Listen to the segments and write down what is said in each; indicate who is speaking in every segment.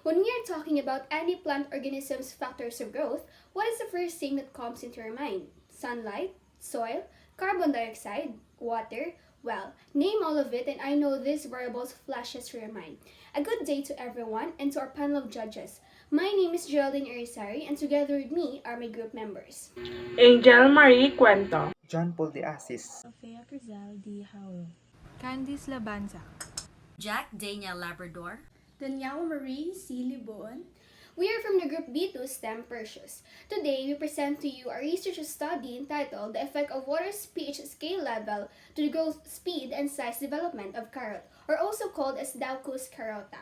Speaker 1: When we are talking about any plant organism's factors of growth, what is the first thing that comes into your mind? Sunlight, soil, carbon dioxide, water? Well, name all of it and I know these variables flashes through your mind. A good day to everyone and to our panel of judges. My name is Geraldine Irizarry and together with me are my group members.
Speaker 2: Angel Marie Cuento.
Speaker 3: John Paul de Assis.
Speaker 4: Sofia Crizal D. Howell.
Speaker 5: Candice Labanza.
Speaker 6: Jack Daniel Labrador.
Speaker 7: Danielle Marie C. Libon.
Speaker 1: We are from the group B2 STEM PERSEUS. Today, we present to you a research study entitled The Effect of Water's pH Scale Level to the Growth, Speed, and Size Development of Carrot, or also called as Daucus carota.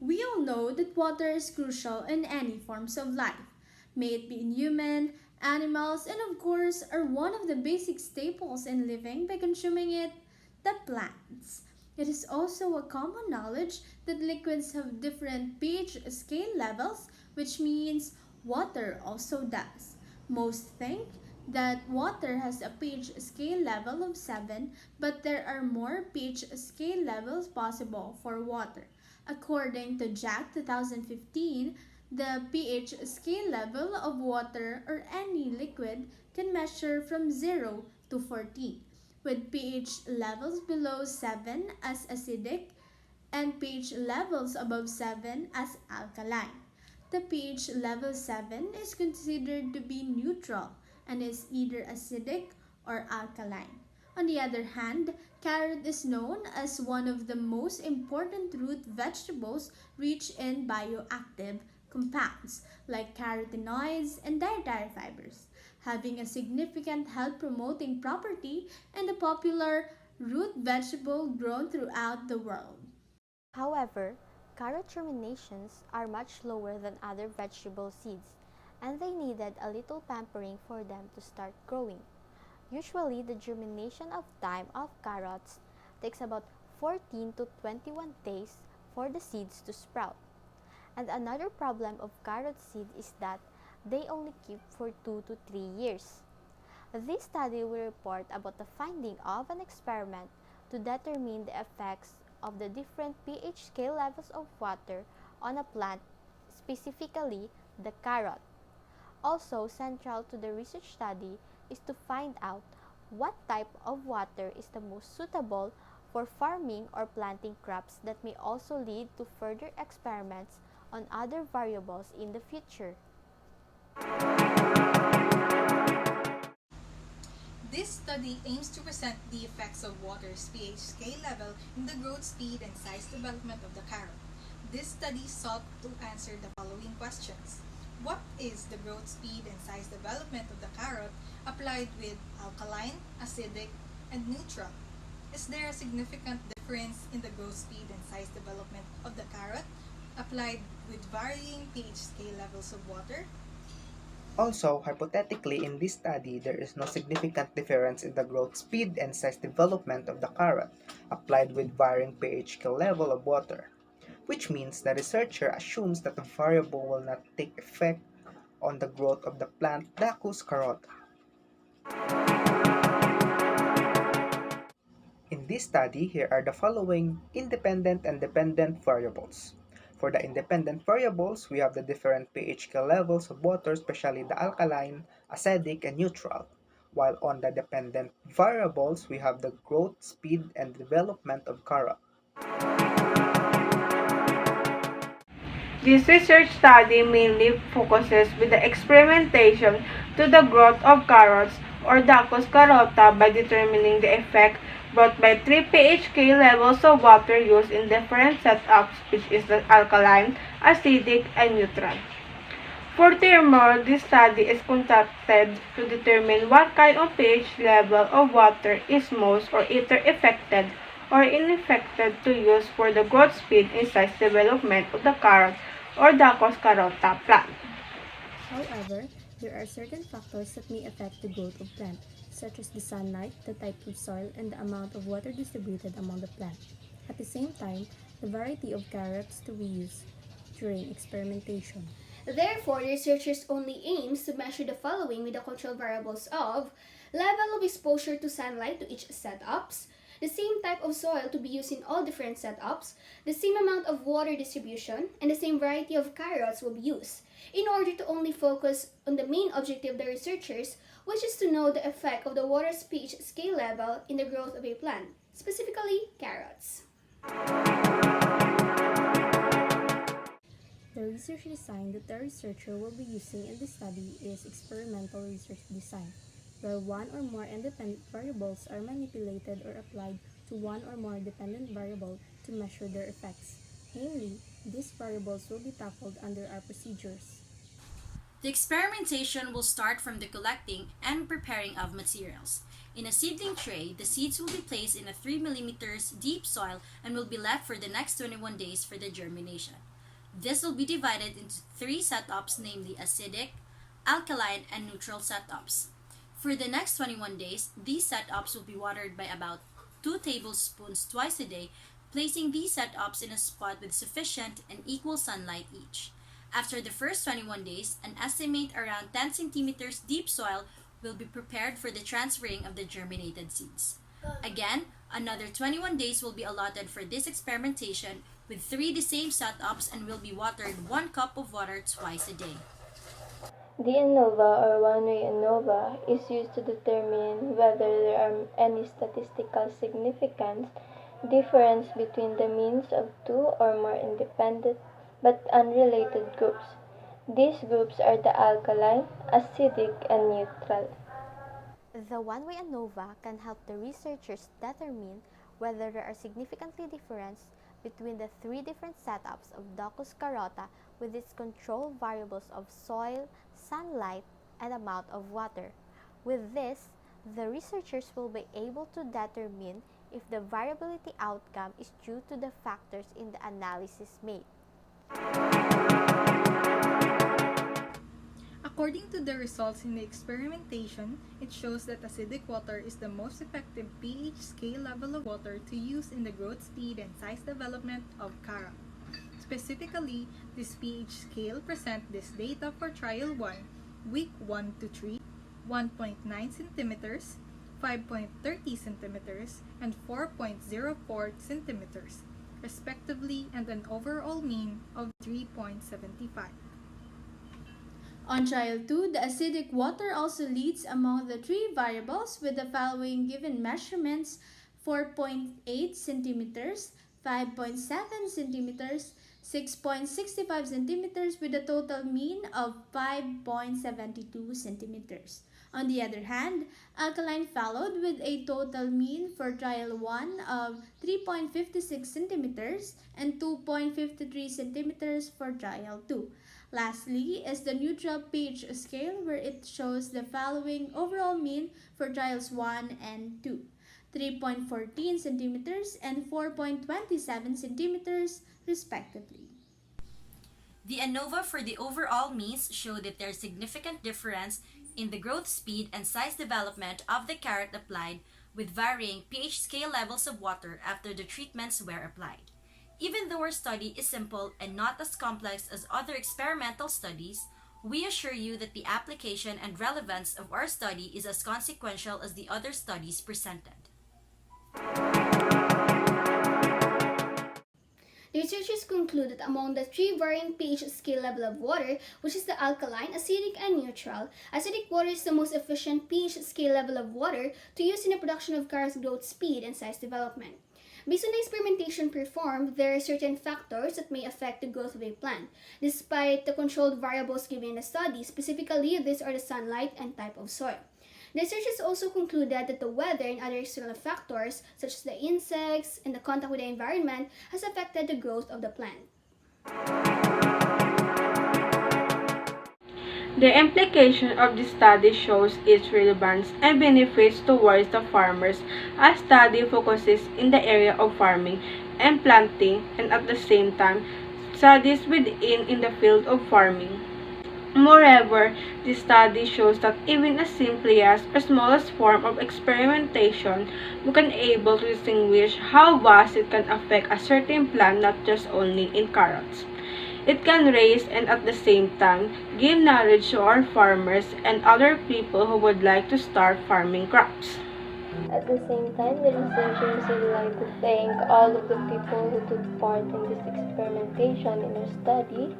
Speaker 7: We all know that water is crucial in any forms of life, may it be in human, animals, and of course are one of the basic staples in living by consuming it, the plants. It is also a common knowledge that liquids have different pH scale levels, which means water also does. Most think that water has a pH scale level of 7, but there are more pH scale levels possible for water. According to Jack 2015, the pH scale level of water or any liquid can measure from 0 to 14, with pH levels below 7 as acidic and pH levels above 7 as alkaline. The pH level 7 is considered to be neutral and is either acidic or alkaline. On the other hand, carrot is known as one of the most important root vegetables rich in bioactive compounds like carotenoids and dietary fibers, having a significant health-promoting property and a popular root vegetable grown throughout the world.
Speaker 8: However, carrot germinations are much slower than other vegetable seeds, and they needed a little pampering for them to start growing. Usually, the germination of time of carrots takes about 14 to 21 days for the seeds to sprout. And another problem of carrot seed is that they only keep for 2 to 3 years. This study will report about the finding of an experiment to determine the effects of the different pH scale levels of water on a plant, specifically the carrot. Also central to the research study is to find out what type of water is the most suitable for farming or planting crops that may also lead to further experiments on other variables in the future.
Speaker 5: This study aims to present the effects of water's pH scale level in the growth, speed, and size development of the carrot. This study sought to answer the following questions. What is the growth, speed, and size development of the carrot applied with alkaline, acidic, and neutral? Is there a significant difference in the growth, speed, and size development of the carrot applied with varying pH scale levels of water?
Speaker 3: Also, hypothetically, in this study, there is no significant difference in the growth speed and size development of the carrot applied with varying pH scale level of water, which means the researcher assumes that the variable will not take effect on the growth of the plant Daucus carota. In this study, here are the following independent and dependent variables. For the independent variables, we have the different pH scale levels of water, especially the alkaline, acidic, and neutral. While on the dependent variables, we have the growth, speed, and development of carrot.
Speaker 2: This research study mainly focuses with the experimentation to the growth of carrots or Daucus carota by determining the effect brought by 3 pH scale levels of water used in different setups, which is the alkaline, acidic, and neutral. Furthermore, this study is conducted to determine what kind of pH level of water is most or either affected or ineffective to use for the growth, speed, and size development of the carrot or Daucus carota plant.
Speaker 4: However, there are certain factors that may affect the growth of plant, such as the sunlight, the type of soil, and the amount of water distributed among the plant. At the same time, the variety of carrots to be used during experimentation.
Speaker 1: Therefore, the researchers only aims to measure the following with the control variables of level of exposure to sunlight to each setups, the same type of soil to be used in all different setups, the same amount of water distribution, and the same variety of carrots will be used, in order to only focus on the main objective of the researchers, which is to know the effect of the water's pH scale level in the growth of a plant, specifically carrots.
Speaker 4: The research design that the researcher will be using in this study is experimental research design, where one or more independent variables are manipulated or applied to one or more dependent variable to measure their effects. Namely, these variables will be tackled under our procedures.
Speaker 6: The experimentation will start from the collecting and preparing of materials. In a seedling tray, the seeds will be placed in a 3 millimeters deep soil and will be left for the next 21 days for the germination. This will be divided into 3 setups, namely acidic, alkaline, and neutral setups. For the next 21 days, these setups will be watered by about 2 tablespoons twice a day, placing these setups in a spot with sufficient and equal sunlight each. After the first 21 days, an estimate around 10 centimeters deep soil will be prepared for the transferring of the germinated seeds. Again, another 21 days will be allotted for this experimentation with 3 the same setups and will be watered 1 cup of water twice a day.
Speaker 9: The ANOVA or one-way ANOVA is used to determine whether there are any statistical significance difference between the means of 2 or more independent but unrelated groups. These groups are the alkaline, acidic, and neutral.
Speaker 8: The one-way ANOVA can help the researchers determine whether there are significantly difference between the 3 different setups of Docus carota with its control variables of soil, sunlight, and amount of water. With this, the researchers will be able to determine if the variability outcome is due to the factors in the analysis made.
Speaker 5: According to the results in the experimentation, it shows that acidic water is the most effective pH scale level of water to use in the growth speed and size development of carrot. Specifically, this pH scale presents this data for trial 1, week 1 to 3, 1.9 centimeters, 5.30 centimeters, and 4.04 centimeters, respectively, and an overall mean of 3.75.
Speaker 7: On trial 2, the acidic water also leads among the 3 variables with the following given measurements: 4.8 centimeters, 5.7 centimeters, 6.65 centimeters with a total mean of 5.72 centimeters. On the other hand, alkaline followed with a total mean for trial 1 of 3.56 centimeters and 2.53 centimeters for trial 2. Lastly is the neutral pH scale, where it shows the following overall mean for trials 1 and 2, 3.14 centimeters and 4.27 centimeters respectively.
Speaker 6: The ANOVA for the overall means show that there is significant difference in the growth speed and size development of the carrot applied with varying pH scale levels of water after the treatments were applied. Even though our study is simple and not as complex as other experimental studies, we assure you that the application and relevance of our study is as consequential as the other studies presented.
Speaker 1: The researchers conclude that among the 3 varying pH scale level of water, which is the alkaline, acidic, and neutral, acidic water is the most efficient pH scale level of water to use in the production of carrot growth speed and size development. Based on the experimentation performed, there are certain factors that may affect the growth of a plant, despite the controlled variables given in the study. Specifically, these are the sunlight and type of soil. The researchers also concluded that the weather and other external factors, such as the insects and the contact with the environment, has affected the growth of the plant.
Speaker 2: The implication of this study shows its relevance and benefits towards the farmers as study focuses in the area of farming and planting, and at the same time studies within in the field of farming. Moreover, this study shows that even as simplest or smallest form of experimentation, we can able to distinguish how vast it can affect a certain plant, not just only in carrots. It can raise and at the same time give knowledge to our farmers and other people who would like to start farming crops.
Speaker 9: At the same time, the researchers would like to thank all of the people who took part in this experimentation in our study,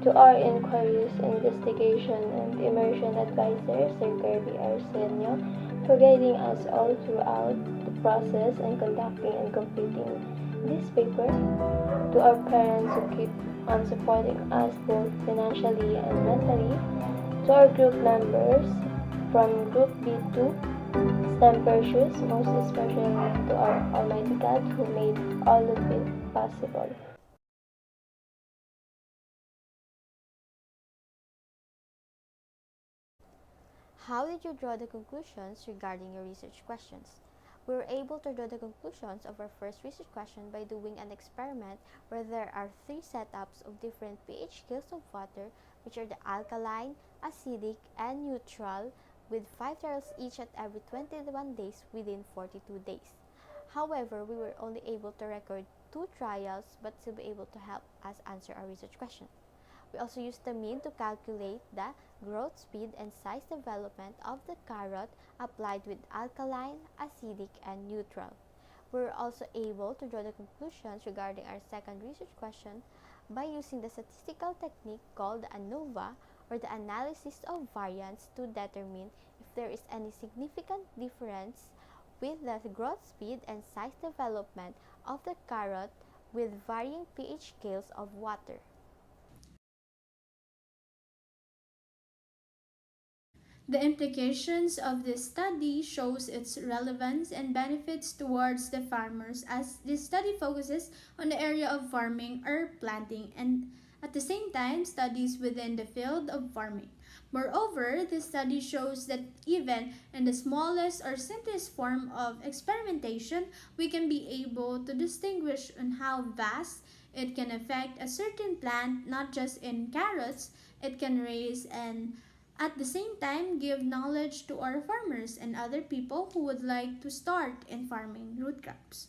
Speaker 9: to our inquiries, investigation, and immersion advisor, Sir Kirby Arsenio, for guiding us all throughout the process and conducting and completing this paper, to our parents who keep on supporting us both financially and mentally, to our group members from Group B2, STEM PERSEUS, most especially to our Almighty God who made all of it possible.
Speaker 8: How did you draw the conclusions regarding your research questions? We were able to draw the conclusions of our first research question by doing an experiment where there are three setups of different pH scales of water, which are the alkaline, acidic, and neutral, with 5 trials each at every 21 days within 42 days. However, we were only able to record 2 trials but still be able to help us answer our research question. We also used the mean to calculate the growth speed and size development of the carrot applied with alkaline, acidic, and neutral. We were also able to draw the conclusions regarding our second research question by using the statistical technique called the ANOVA, or the analysis of variance, to determine if there is any significant difference with the growth speed and size development of the carrot with varying pH scales of water.
Speaker 7: The implications of this study shows its relevance and benefits towards the farmers, as this study focuses on the area of farming or planting and at the same time studies within the field of farming. Moreover, this study shows that even in the smallest or simplest form of experimentation, we can be able to distinguish on how vast it can affect a certain plant, not just in carrots, it can raise and at the same time give knowledge to our farmers and other people who would like to start in farming root crops.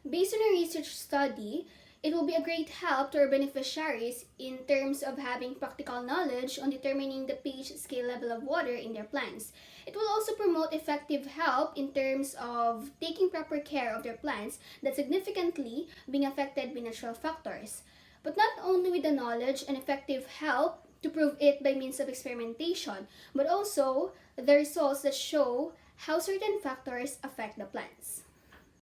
Speaker 1: Based on a research study, it will be a great help to our beneficiaries in terms of having practical knowledge on determining the pH scale level of water in their plants. It will also promote effective help in terms of taking proper care of their plants that significantly being affected by natural factors. But not only with the knowledge and effective help to prove it by means of experimentation, but also the results that show how certain factors affect the plants.